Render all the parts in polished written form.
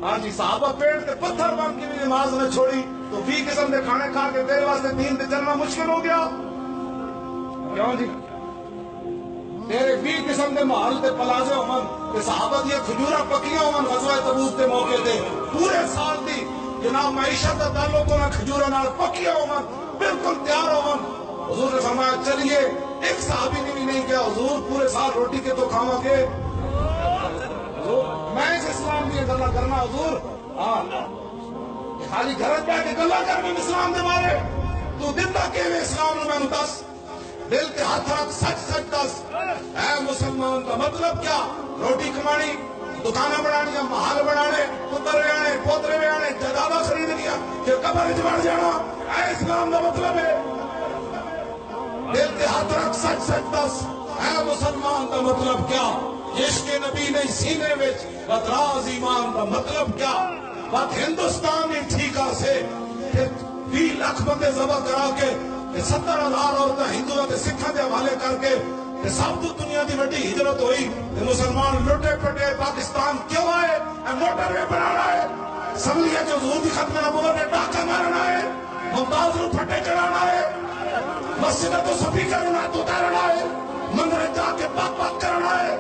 ہاں جی صحابہ پیٹ تے پتھر بن کے بھی نماز نہ چھوڑی تو 20 قسم کے کھانے کھا کے تیرے واسطے دین تے چلنا مشکل ہو گیا کیوں جی تیرے 20 قسم کے محل تے پلازے ہون تے صحابہ دیا کھجورا پکیاں ہون غزوہ تبوک تے موقع تے پورے سال دی جناب معیشت دا تعلق ہونا کھجورا نال پکیاں ہون بالکل تیار ہون حضور نے فرمایا چلیے ایک صحابی نے بھی نہیں کیا حضور پورے سال روٹی کے تو کھاواں گے میں اس اسلام کی گلا کرنا حضور خالی گھر بیٹھ کے گلا کرنا اسلام دے بارے تو دندا کیویں اسلام نو میں دس دل کے ہاتھ رکھ سچ سچ دس اے مسلمان کا مطلب کیا روٹی کمانی دکانیں بنانی محل بنانے پتر ویانے پوترے ویانے جائیداد خریدنی پھر قبر وچ بڑھ جانا اے اسلام کا مطلب ہے دل کے ہاتھ رکھ سچ سچ دس اے مسلمان کا مطلب کیا عشق نبی نے سینے وچ بدراز ایمان کا مطلب کیا بات ہندوستان نے ٹھیکا سے 20 لاکھ بندے ذبح کرا کے 70,000 عورتیں ہندوؤں کے سکھاں کے حوالے کر کے سب تو دنیا کی بڑی ہجرت ہوئی مسلمان لٹے پٹے پاکستان کیوں آئے موٹر وے بنانا ہے اسمبلی جو حضور کی ختم نبوت نے ڈاکہ مارنا ہے ممتاز نو پھٹے چڑھانا ہے مسجد تو سپیکر تو اتارنا ہے مندر جا کے پاک پاک کرنا ہے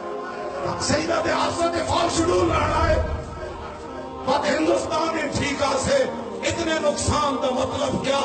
سیدہ دے حافظہ کے فال شیڈول لانا ہے بات ہندوستان نے ٹھیکا سے اتنے نقصان کا مطلب کیا